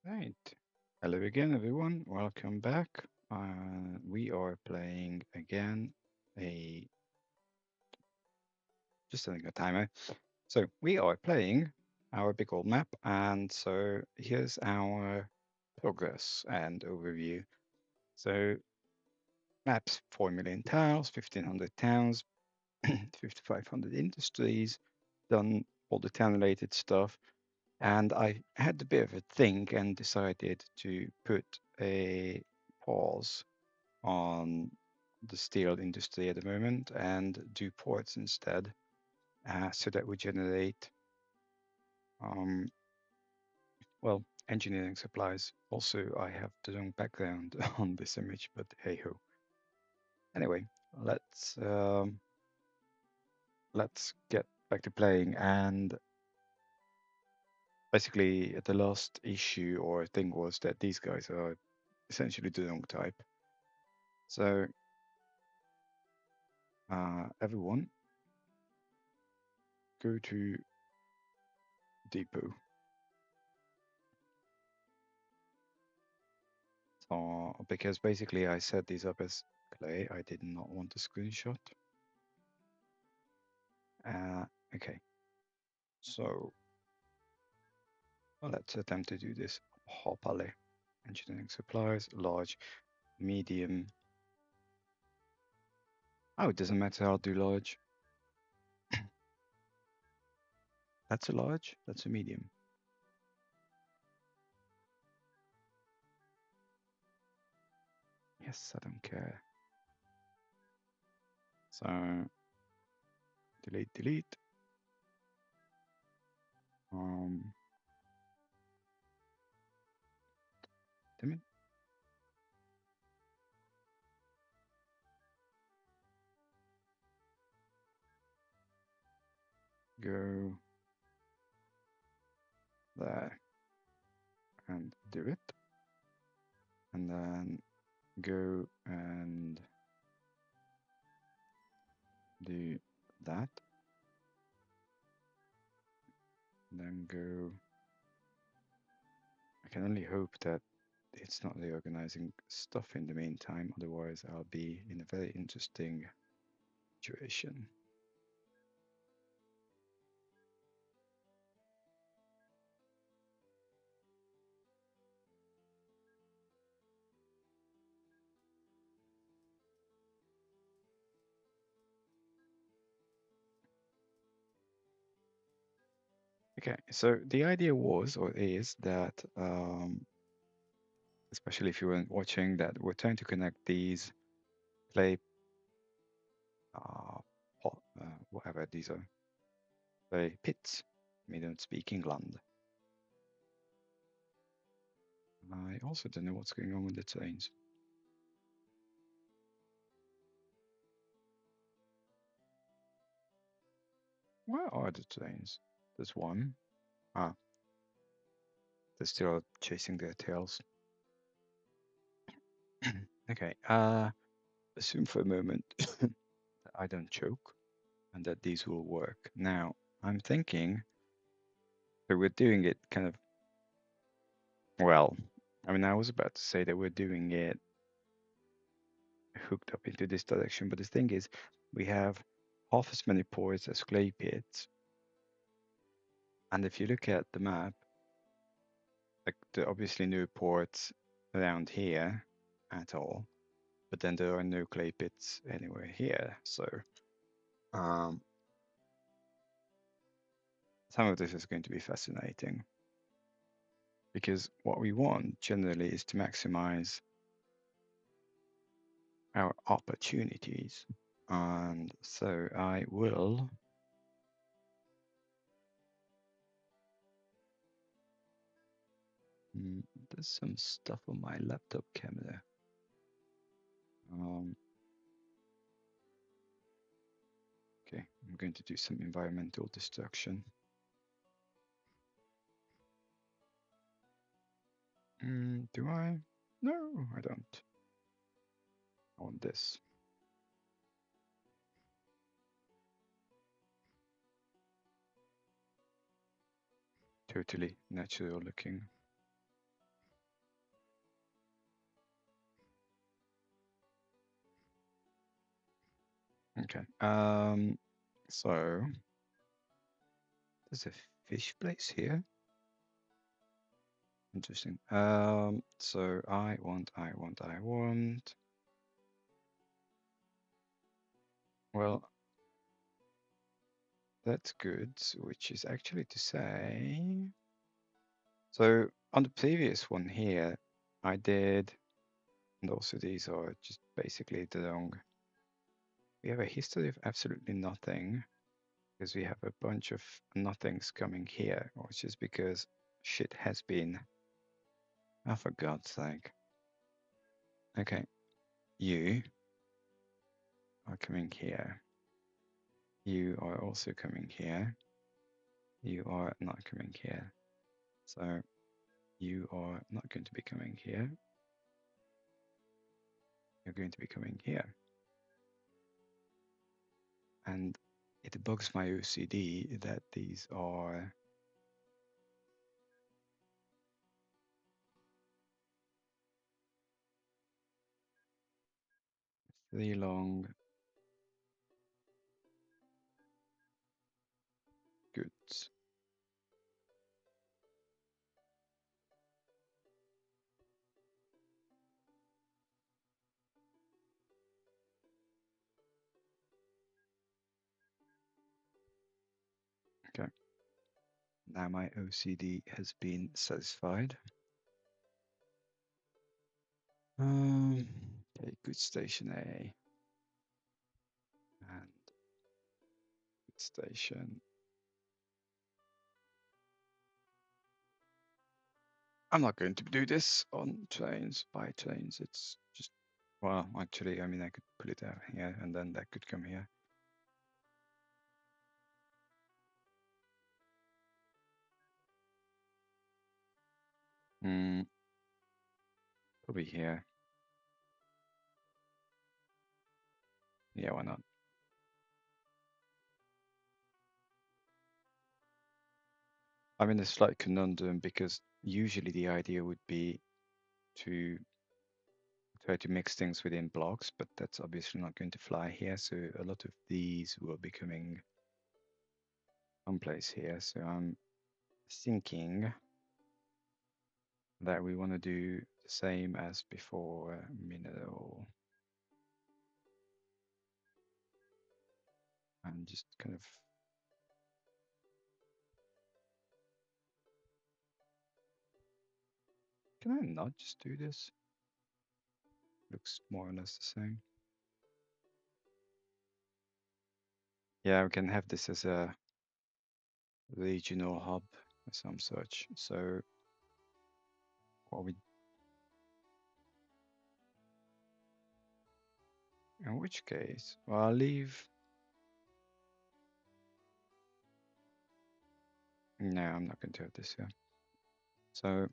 Right. Hello again, everyone. Welcome back. We are playing again a just setting a timer. So we are playing our big old map, and so here's our progress and overview. So maps 4 million tiles, 1,500 towns, 5,500 industries, done all the town related stuff. And I had a bit of a think and decided to put a pause on the steel industry at the moment and do ports instead, so that we generate, um, well, engineering supplies. Also, I have the wrong background on this image, but hey ho. Anyway, let's um, let's get back to playing. And basically, the last issue or thing was that these guys are essentially the wrong type. So, everyone, go to depot. Because basically I set these up as clay. I did not want a screenshot. Uh, okay, so let's attempt to do this properly. Engineering supplies, large, medium. Oh, it doesn't matter. I'll do large. That's a large. That's a medium. Yes, I don't care. So delete, delete. Um, damn it. Go there and do it, and then go and do that, and then go. I can only hope that it's not reorganizing stuff in the meantime, otherwise I'll be in a very interesting situation. Okay, so the idea was or is that, especially if you weren't watching, that we're trying to connect these clay, uh, whatever these are, clay pits. We don't speak England. I also don't know what's going on with the trains. Where are the trains? There's one. Ah, they're still chasing their tails. Okay, assume for a moment that I don't choke and that these will work. Now, I'm thinking that we're doing it kind of, well, I mean, I was about to say that we're doing it hooked up into this direction, but the thing is, we have half as many ports as clay pits. And if you look at the map, like there are obviously no ports around here at all, but then there are no clay pits anywhere here. So, um, some of this is going to be fascinating because what we want generally is to maximize our opportunities. And so I will there's some stuff on my laptop camera. Um, okay, I'm going to do some environmental destruction. Do I? No, I don't. I want this. Totally natural looking. Okay. So there's a fish place here. Interesting. So I want. Well, that's good, which is actually to say. So on the previous one here, I did, and also these are just basically the wrong. We have a history of absolutely nothing because we have a bunch of nothings coming here, which is because shit has been. Oh, for God's sake. Okay, you are coming here. You are also coming here. You are not coming here. So you are not going to be coming here. You're going to be coming here. And it bugs my OCD that these are three long goods. Okay. Now my OCD has been satisfied. Okay, good station A and good station. I'm not going to do this on trains, by trains. It's just, well, actually, I mean, I could put it out here and then that could come here. Probably here. Yeah, why not? I'm in a slight conundrum because usually the idea would be to try to mix things within blocks, but that's obviously not going to fly here. So a lot of these will be coming someplace here. So I'm thinking that we want to do the same as before, mineral, and just kind of. Can I not just do this? Looks more or less the same. Yeah, we can have this as a regional hub or some such. So what we, in which case, well, I'll leave. No, I'm not going to have this here. So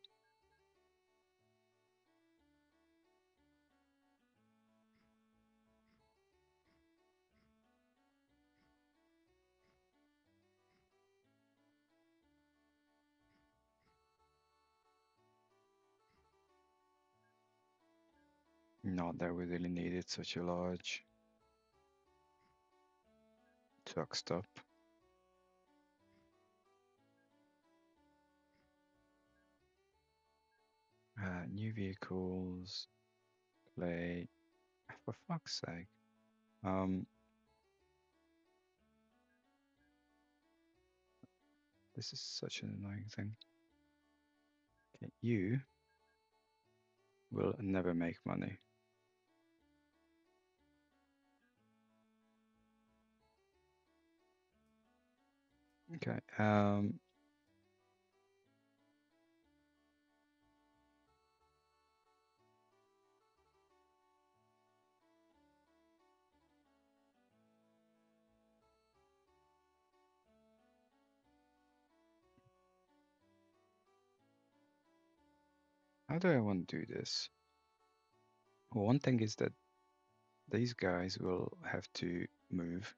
not that we really needed such a large truck stop. New vehicles, play. For fuck's sake. This is such an annoying thing. Okay, you will never make money. Okay. How do I want to do this? Well, one thing is that these guys will have to move,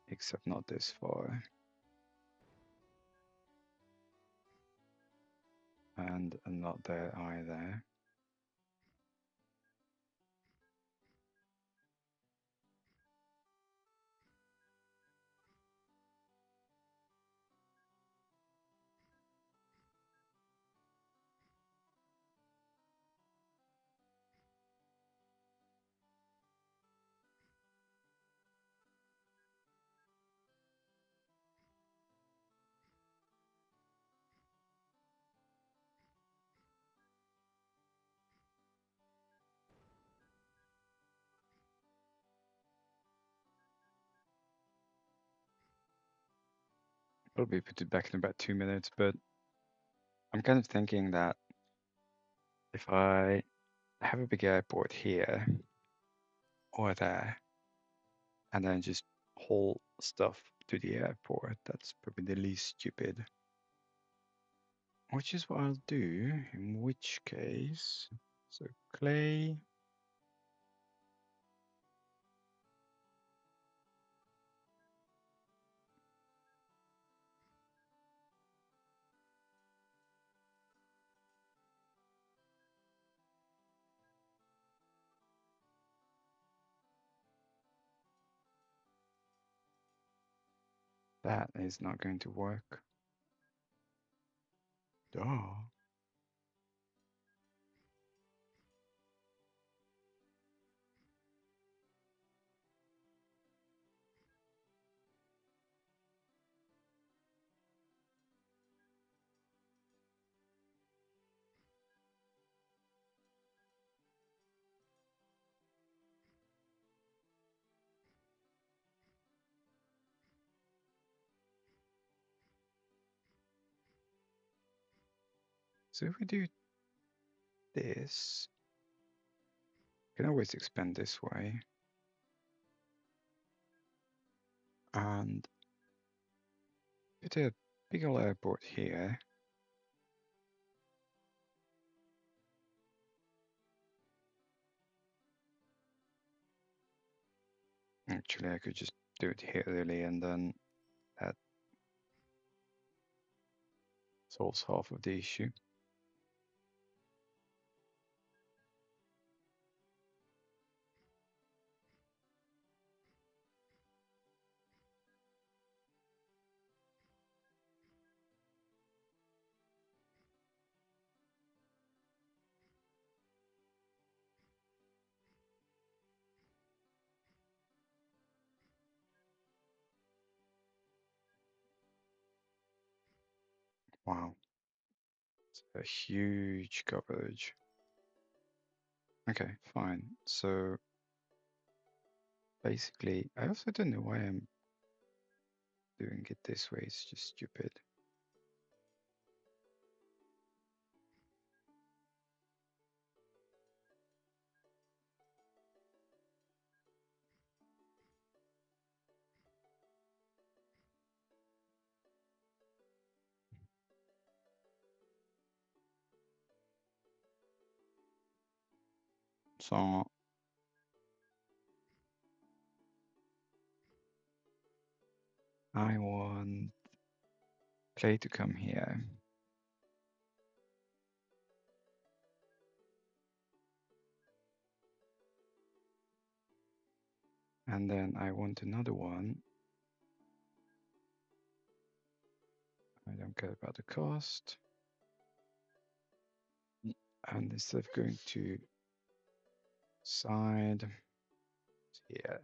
except not this far. And not there either. Probably put it back in about 2 minutes, but I'm kind of thinking that if I have a big airport here or there, and then just haul stuff to the airport, that's probably the least stupid. Which is what I'll do, in which case, so clay. That is not going to work. Oh. So if we do this, we can always expand this way. And put a big old airport here. Actually, I could just do it here really, and then that solves half of the issue. Wow, it's a huge coverage. Okay, fine. So basically, I also don't know why I'm doing it this way. It's just stupid. So I want play to come here. And then I want another one. I don't care about the cost. And instead of going to side here,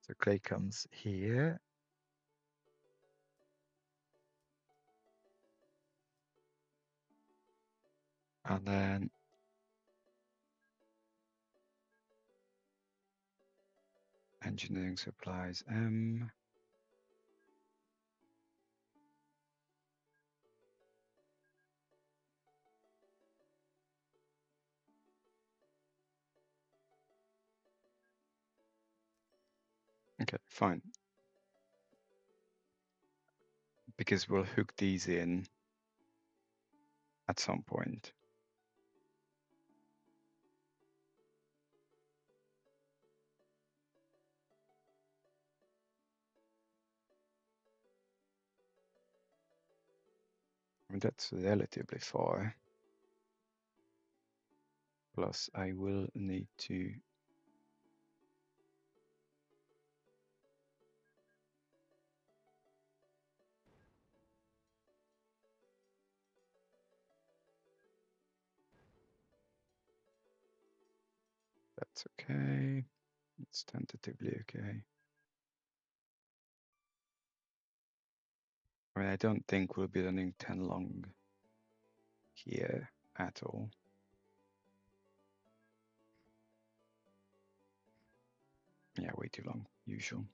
so clay comes here. And then engineering supplies M. Okay, fine. Because we'll hook these in at some point. I mean, that's relatively far. Plus, I will need to that's okay. It's tentatively okay. I mean, I don't think we'll be running 10 long here at all. Yeah, way too long, usual.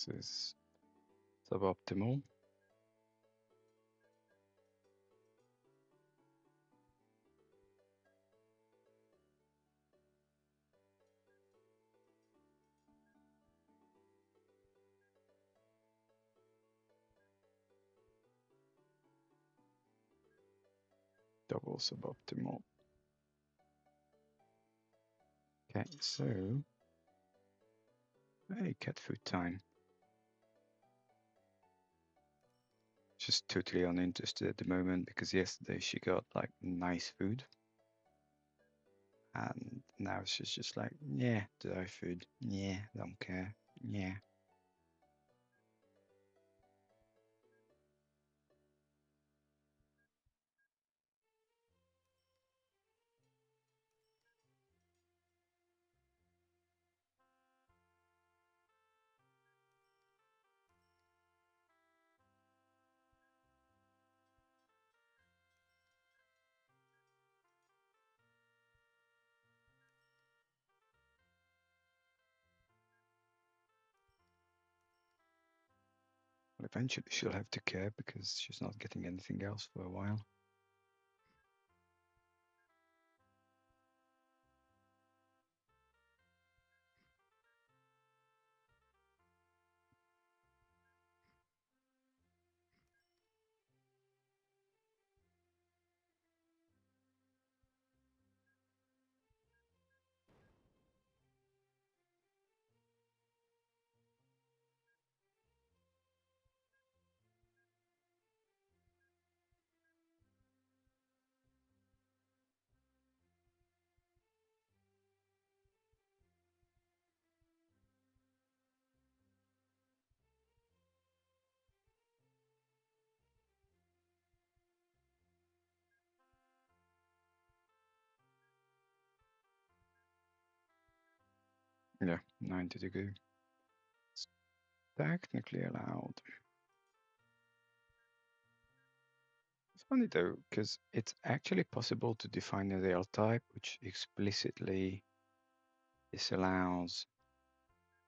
This is suboptimal. Double suboptimal. Okay, so hey, cat food time. She's totally uninterested at the moment because yesterday she got like nice food, and now she's just like, yeah, dry food, yeah, don't care, yeah. Well, eventually she'll have to care because she's not getting anything else for a while. Yeah, 90 degree. It's technically allowed. It's funny though, because it's actually possible to define a real type which explicitly disallows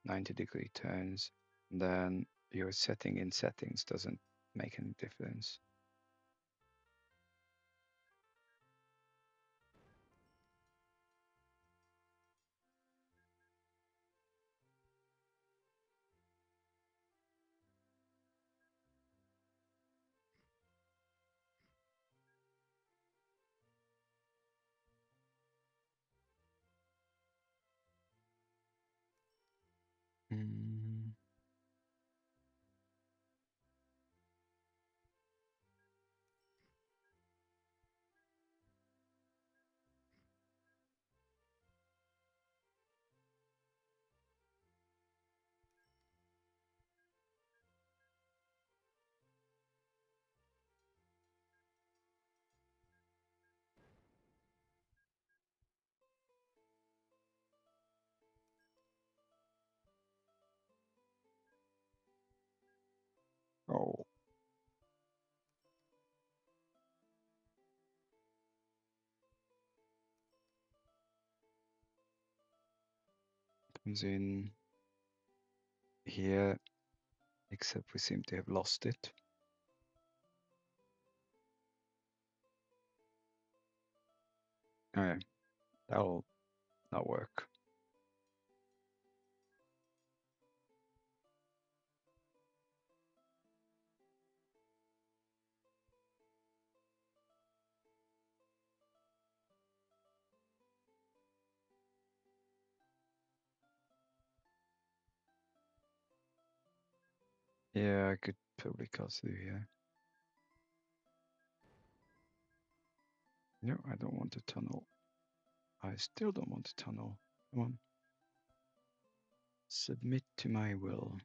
90-degree turns. Then your setting in settings doesn't make any difference. Mm. Oh, comes in here, except we seem to have lost it. Oh, yeah, that'll not work. Yeah, I could probably cut through here. No, I don't want a tunnel. I still don't want a tunnel. Come on. Submit to my will.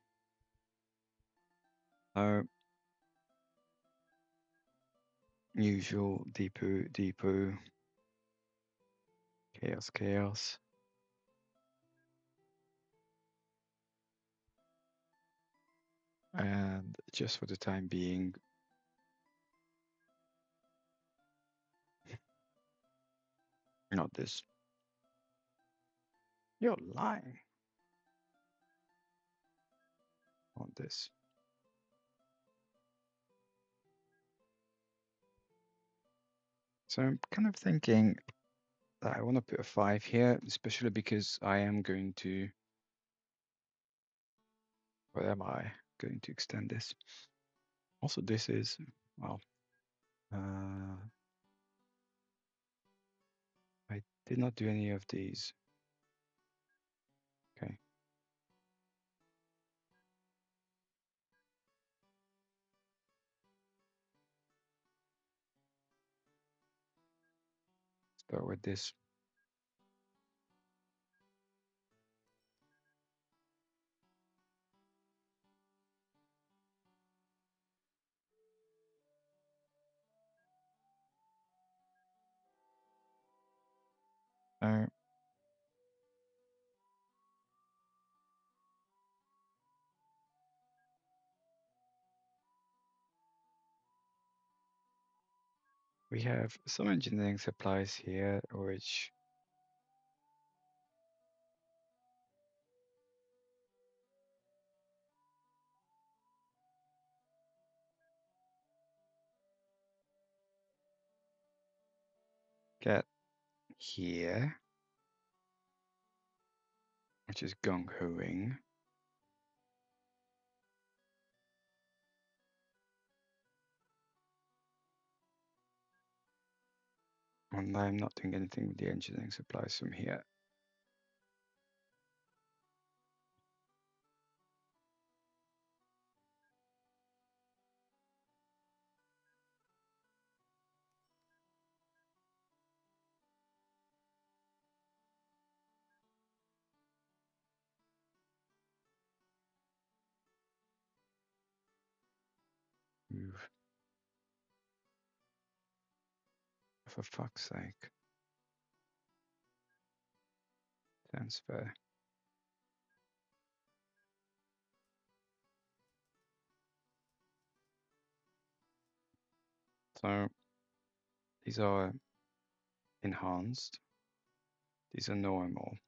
Usual depot. Chaos, chaos. And just for the time being, not this. You're lying. want this. So I'm kind of thinking that I want to put a 5 here, especially because I am going to, or am I going to extend this? Also, this is, well, I did not do any of these. Okay. Start with this. So we have some engineering supplies here, which get here, which is gung-hoing. And I'm not doing anything with the engineering supplies from here. Move. For fuck's sake. Transfer. So these are enhanced. These are normal.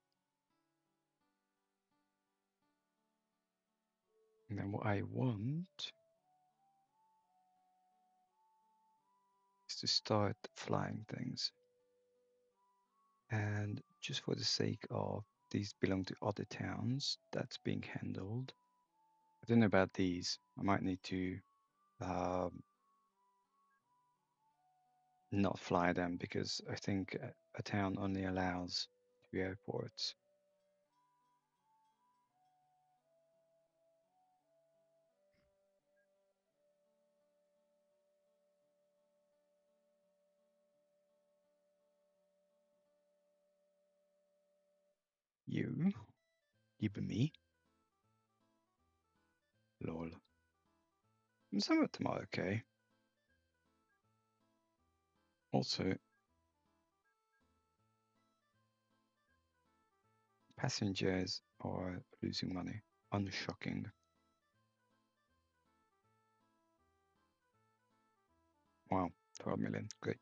And then what I want is to start flying things. And just for the sake of these belong to other towns, that's being handled. I don't know about these. I might need to not fly them because I think a town only allows 2 airports. You? Even me? Lol. And some of them are okay. Also, passengers are losing money. Unshocking. Wow, 12 million. Great.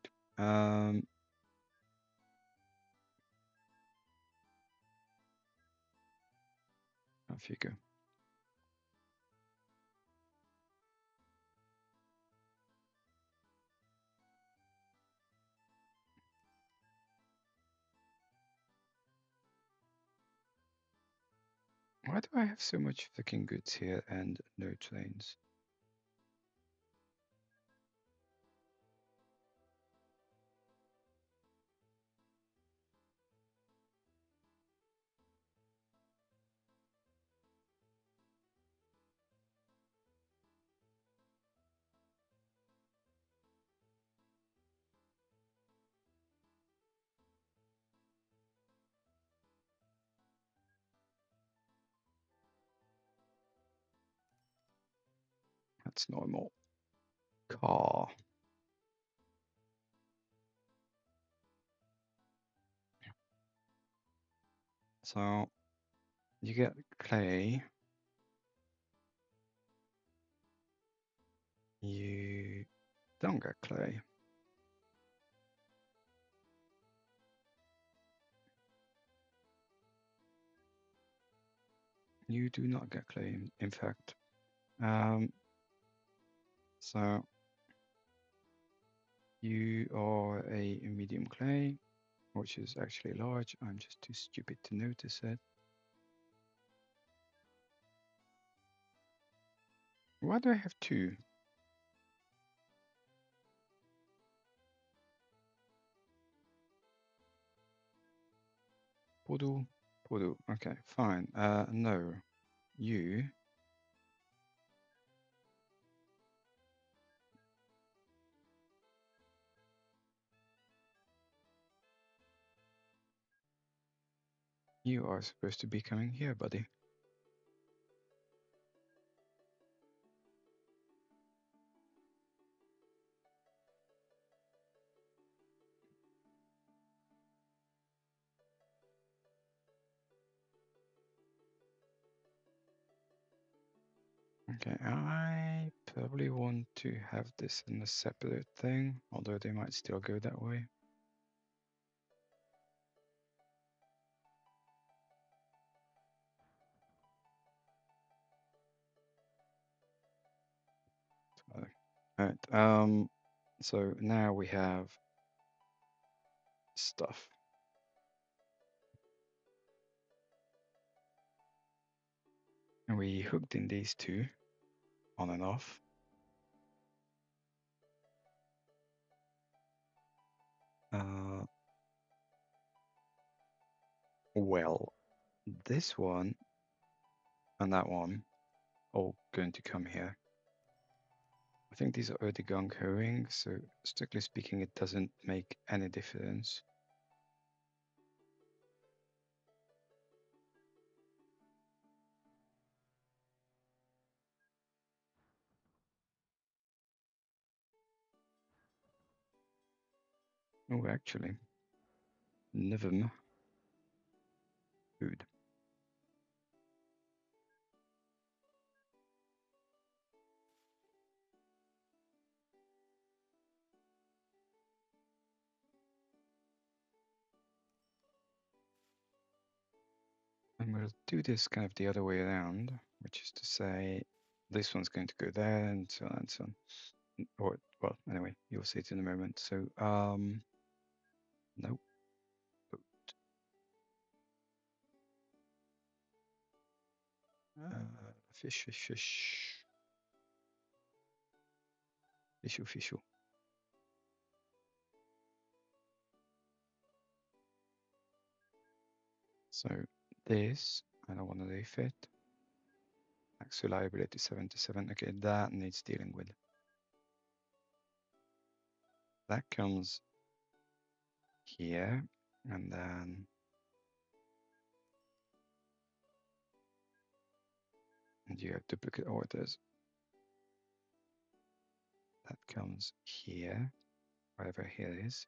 Off you go. Why do I have so much fucking goods here and no trains? That's normal. Car. So you get clay. You don't get clay. You do not get clay, in fact. So you are a medium clay, which is actually large. I'm just too stupid to notice it. Why do I have two? Poodle, poodle. Okay, fine. No, you you are supposed to be coming here, buddy. Okay, I probably want to have this in a separate thing, although they might still go that way. Alright, so now we have stuff. And we hooked in these two on and off. Well, this one and that one all going to come here. I think these are already going, so strictly speaking, it doesn't make any difference. Oh, actually, never food. And we'll do this kind of the other way around, which is to say this one's going to go there and so on and so on. Or, well, anyway, you'll see it in a moment. So, nope. Fish, fish, fish. Fishu, fishu. So this, I don't want to leave it. Max reliability 77. Okay, that needs dealing with. That comes here, and then you have duplicate orders. That comes here, wherever here is.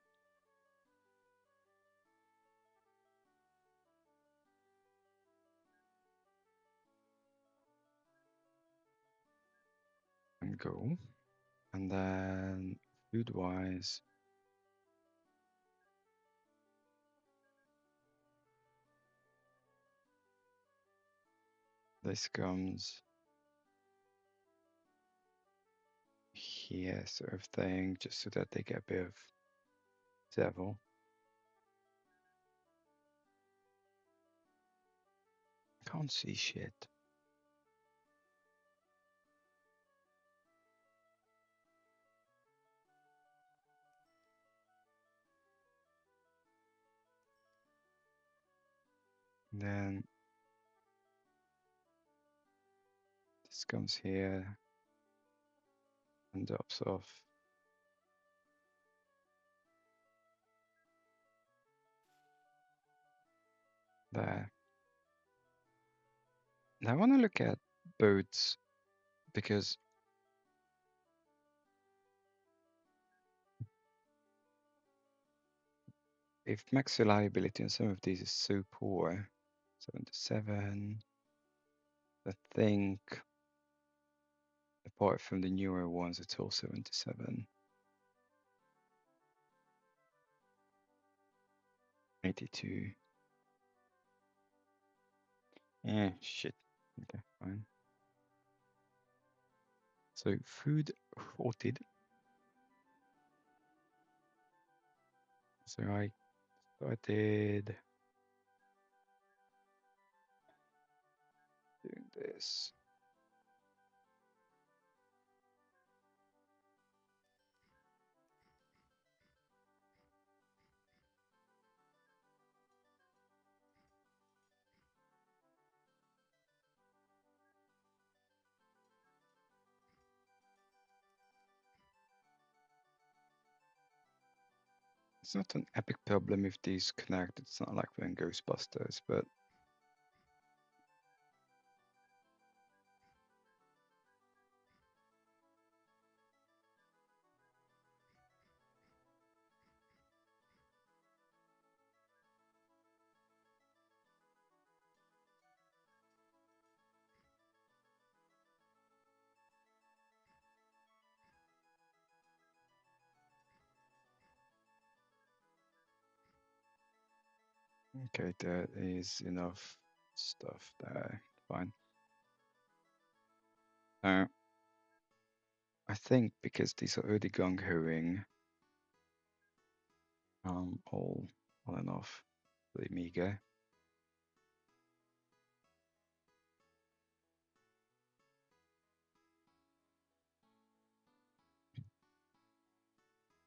And go. And then food-wise, this comes here, sort of thing, just so that they get a bit of devil. Can't see shit. And then this comes here and drops off there. Now I want to look at boats because if max reliability on some of these is so poor, 77, I think apart from the newer ones, it's all 77. 82. Yeah, shit. Okay, fine. So food sorted. So I started doing this. It's not an epic problem if these connect. It's not like we're in Ghostbusters, but okay, there is enough stuff there. Fine. Now, I think because these are already gung-hoing, all on and off the Amiga.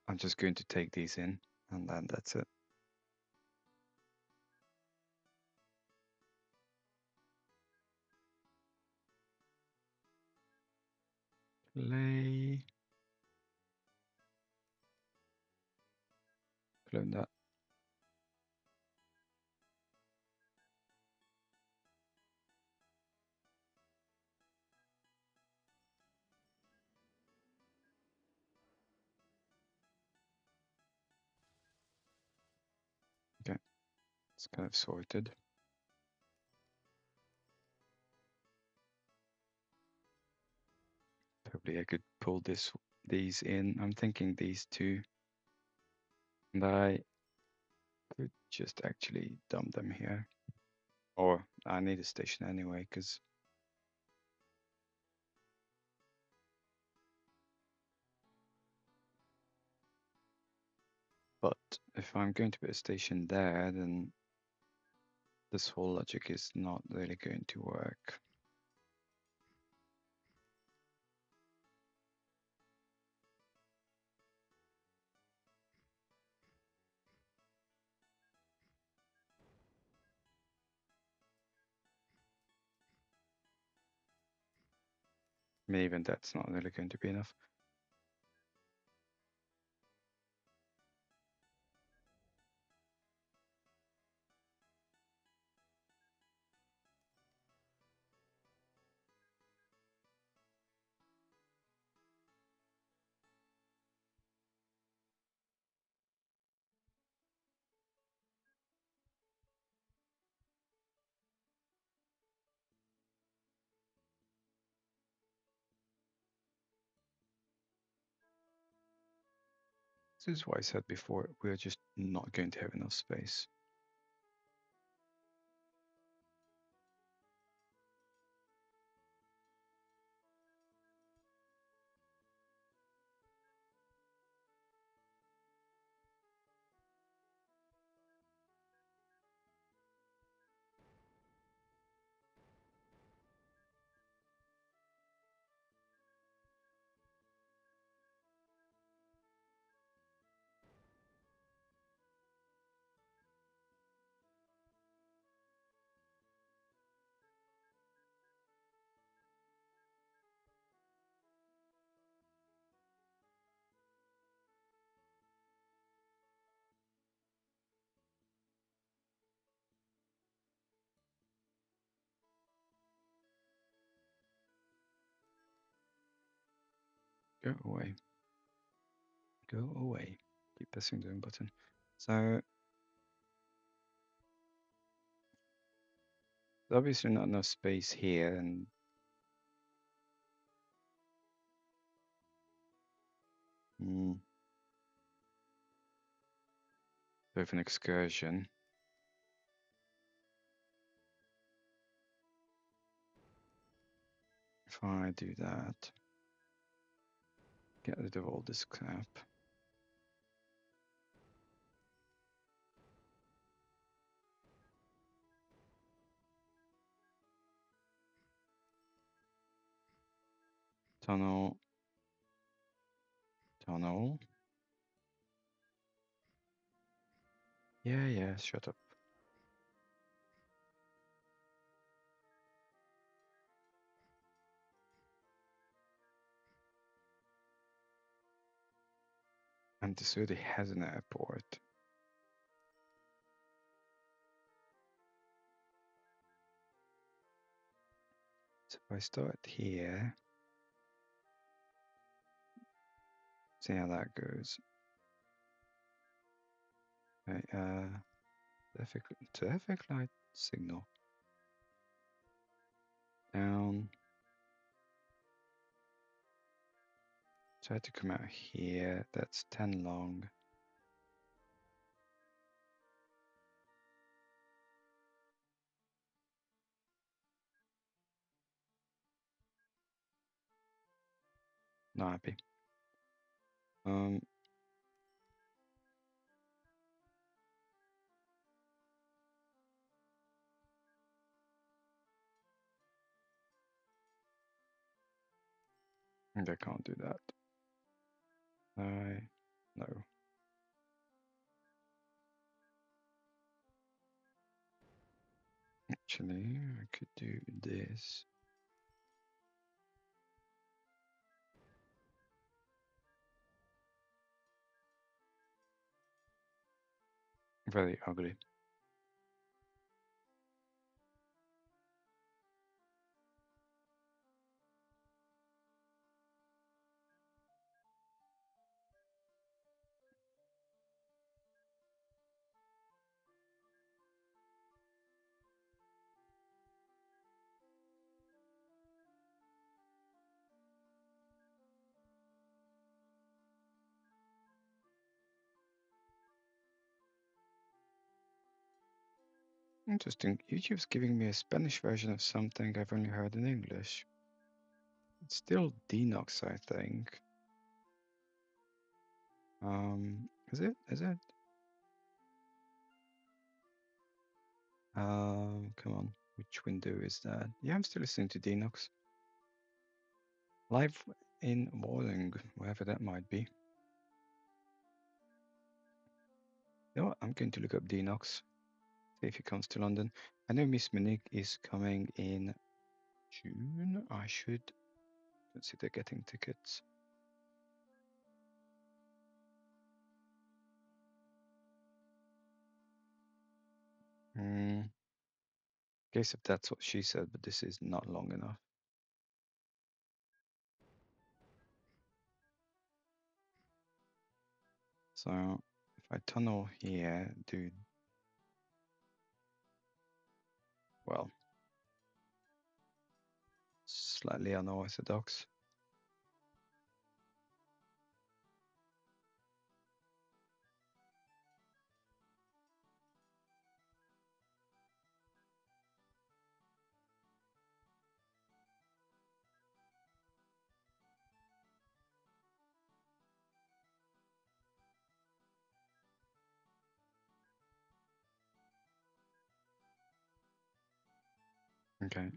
I'm just going to take these in, and then that's it. Play. Clone that. Okay, it's kind of sorted. Probably I could pull these in. I'm thinking these two, and I could just actually dump them here. Or I need a station anyway, because but if I'm going to put a station there, then this whole logic is not really going to work. Maybe even that's not really going to be enough. This is what I said before, we're just not going to have enough space. Go away. Go away. Keep pressing the button. So there's obviously not enough space here, and bit of an excursion. If I do that, Get rid of all this crap. Tunnel. Tunnel. Yeah, shut up. And this already has an airport. So if I start here, see how that goes. Okay, traffic light signal. Down. Try to come out here. That's 10 long. Not happy. I can't do that. No. Actually, I could do this. Very ugly. Interesting. YouTube's giving me a Spanish version of something I've only heard in English. It's still Denox, I think. Is it? Is it? Come on. Which window is that? Yeah, I'm still listening to Denox. Live in Walling, wherever that might be. You know what? I'm going to look up Denox. See if he comes to London. I know Miss Monique is coming in June. I should consider getting tickets. Guess if that's what she said, but this is not long enough. So if I tunnel here, do well, slightly unorthodox. Okay.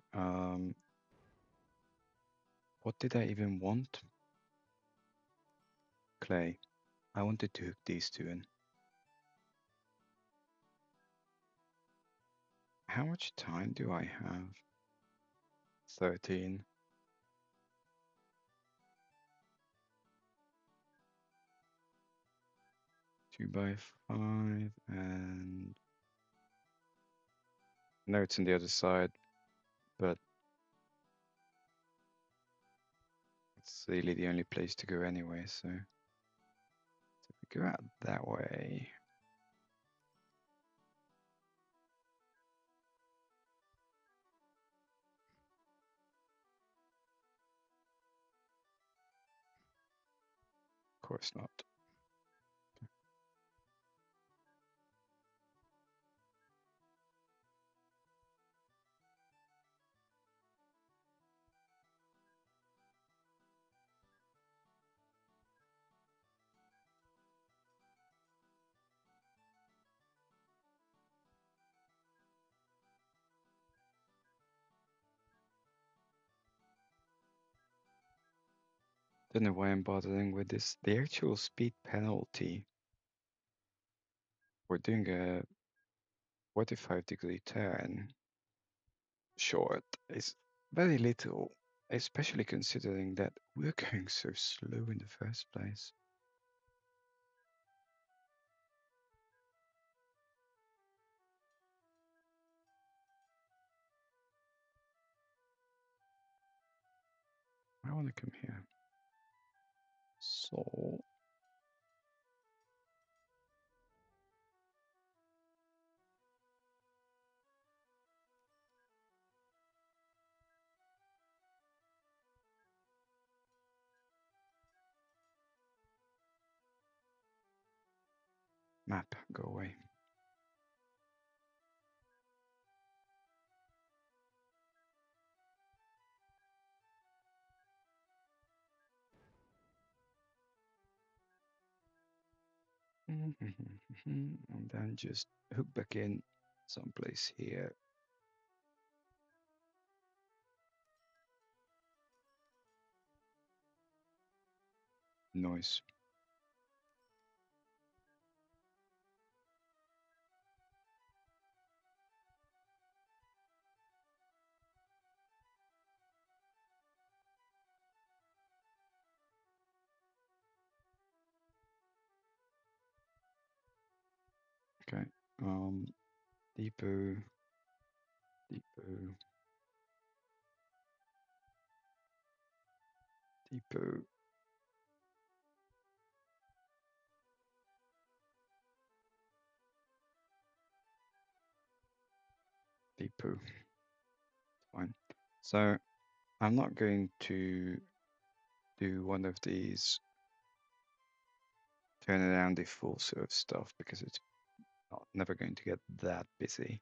What did I even want? Clay. I wanted to hook these two in. How much time do I have? 13. Two by 5, and no, it's on the other side, but it's really the only place to go anyway, so if we go out that way. Of course not. Don't know why I'm bothering with this. The actual speed penalty for doing a 45-degree turn short is very little, especially considering that we're going so slow in the first place. I want to come here. So map, go away. And then just hook back in someplace here. Noise. Okay. Depot, depot, depot. Depot. Fine. So I'm not going to do one of these turn around the full serve stuff because it's never going to get that busy.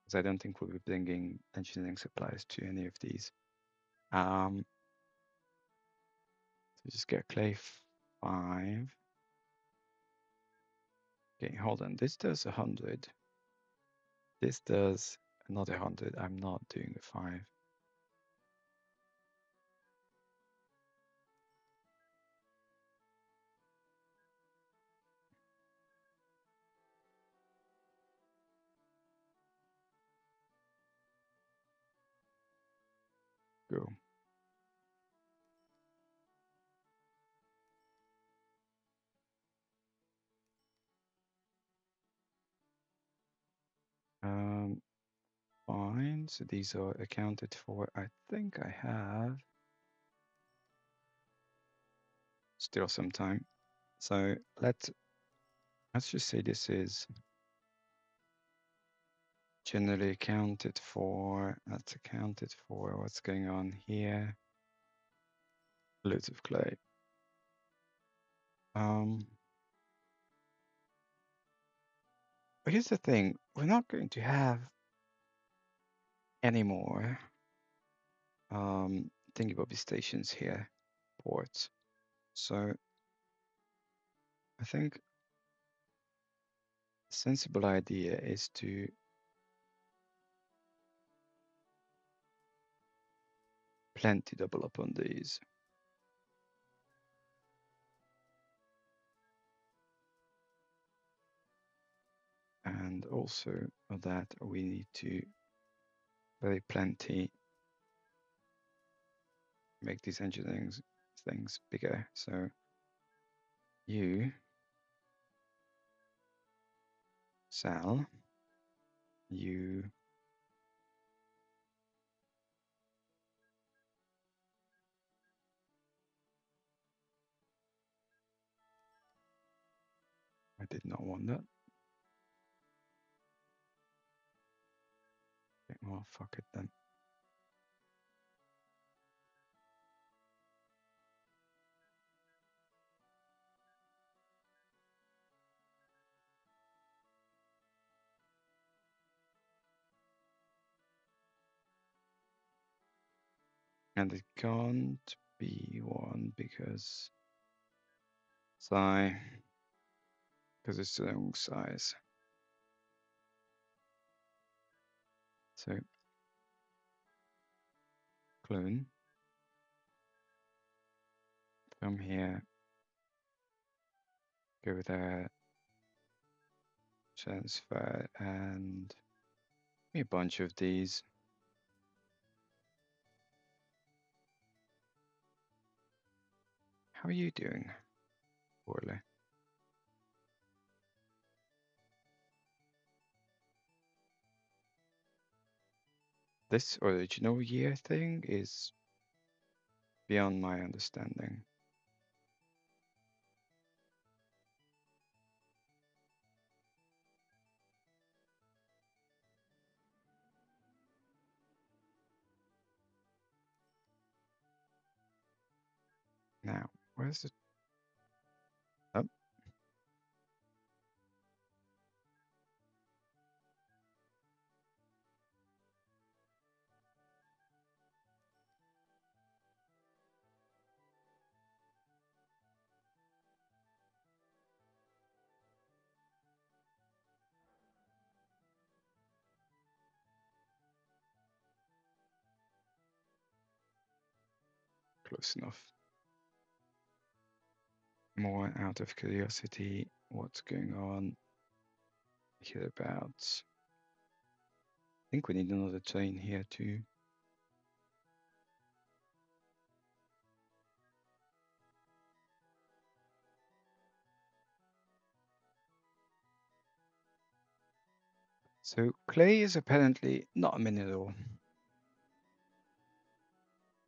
Because I don't think we'll be bringing engineering supplies to any of these. So just get clay 5. Okay, hold on. This does 100. This does another 100. I'm not doing the 5. Go. Fine. So these are accounted for. I think I have still some time. So let's just say this is generally accounted for. That's accounted for. What's going on here? Loads of clay. But here's the thing: we're not going to have any more thingy stations here, ports. So I think a sensible idea is to plenty double up on these. And also for that, we need to very plenty make these engineering things bigger. So you sell, you I did not want that. Okay, well, fuck it then. And it can't be 1 because because it's the wrong size. So clone Come here. Go there. Transfer and a bunch of these. How are you doing? Poorly. This original year thing is beyond my understanding. Now, where's the... Oh, close enough. More out of curiosity, what's going on hereabouts? I think we need another train here too. So clay is apparently not a mineral.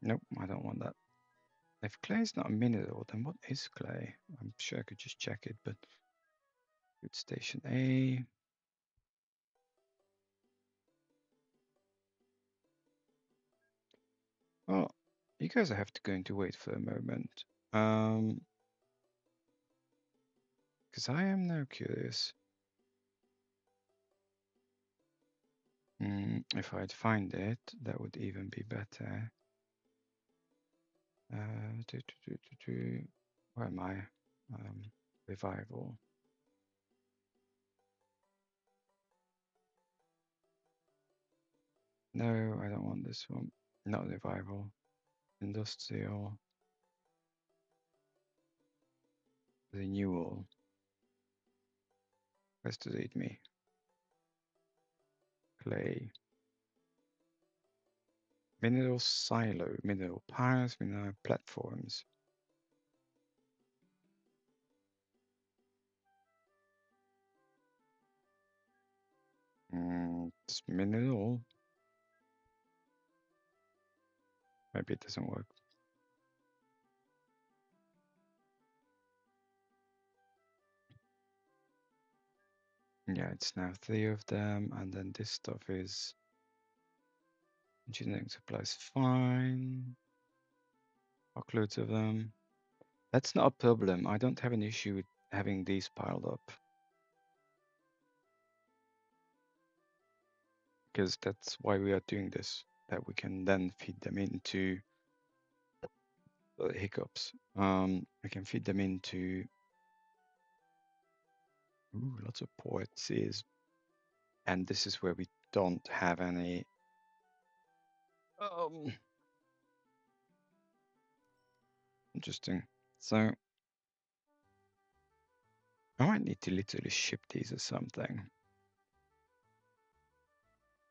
Nope, I don't want that. If clay is not a mineral, then what is clay? I'm sure I could just check it, but food station A. Well, you guys are have to going to wait for a moment. Because I am now curious. If I'd find it, that would even be better. Where am I? Revival. No, I don't want this one. Not revival. Industrial. Renewal. Where's to read me? Clay. Mineral silo. Mineral piles. Mineral platforms. It's mineral. Maybe it doesn't work. Yeah, it's now 3 of them, and then this stuff is engineering supplies. Fine. Loads of them. That's not a problem. I don't have an issue with having these piled up. Because that's why we are doing this. That we can then feed them into hiccups. We can feed them into lots of ports and this is where we don't have any interesting. So I might need to literally ship these or something,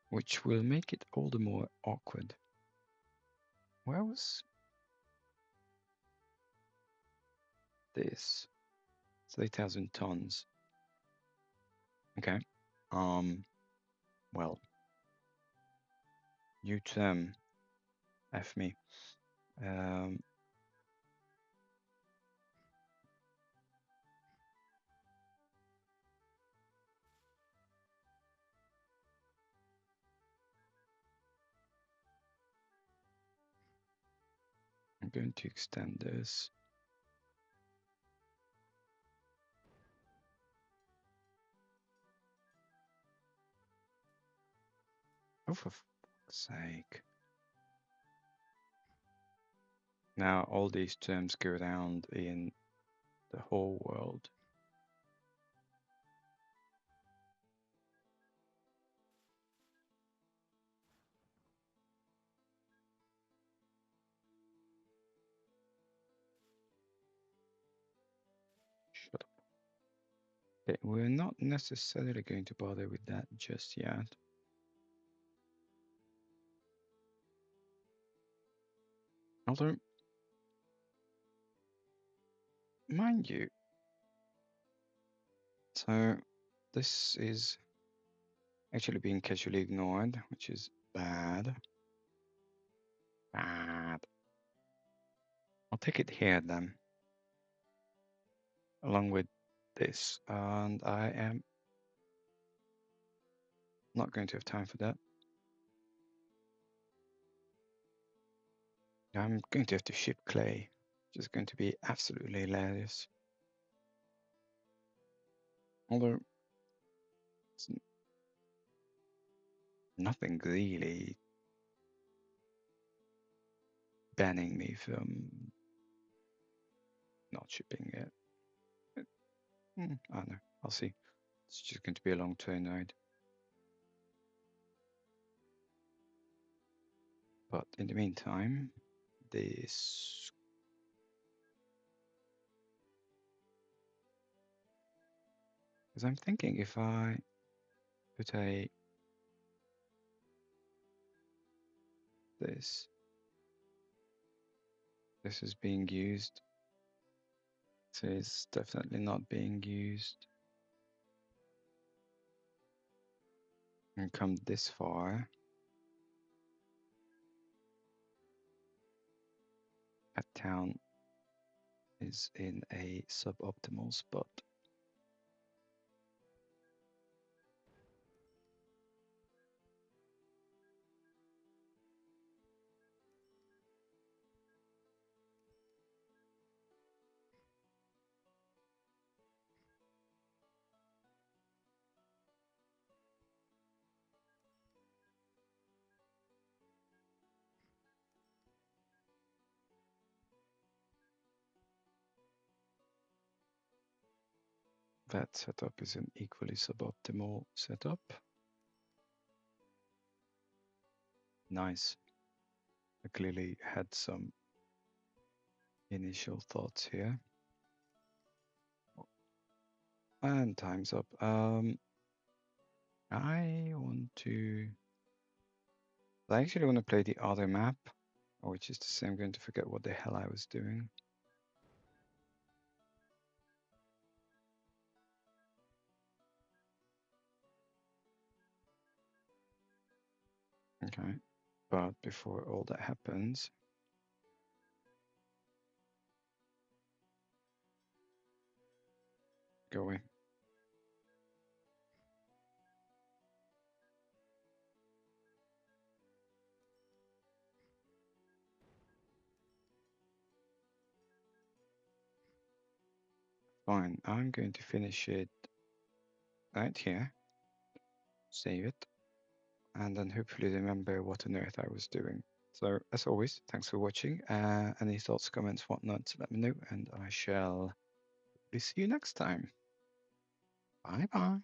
which will make it all the more awkward. Where was this? 3,000 tons. Okay. Well, new term. F me. I'm going to extend this. Oh, for fuck's sake. Now all these terms go around in the whole world. Okay, we're not necessarily going to bother with that just yet. Although, mind you, so this is actually being casually ignored, which is bad. Bad. I'll take it here then, along with this, and I am not going to have time for that. I'm going to have to ship clay, which is going to be absolutely hilarious. Although it's nothing really banning me from not shipping it. I don't know. I'll see. It's just going to be a long train ride. But in the meantime, this. Because I'm thinking if I put this is being used. So it's definitely not being used. And come this far. That town is in a suboptimal spot. That setup is an equally suboptimal setup. Nice. I clearly had some initial thoughts here. And time's up. I actually want to play the other map, which is to say I'm going to forget what the hell I was doing. Okay, but before all that happens, go away. Fine, I'm going to finish it right here, save it, and then hopefully remember what on earth I was doing. So as always, thanks for watching. Any thoughts, comments, whatnot, let me know, and I shall see you next time. Bye bye.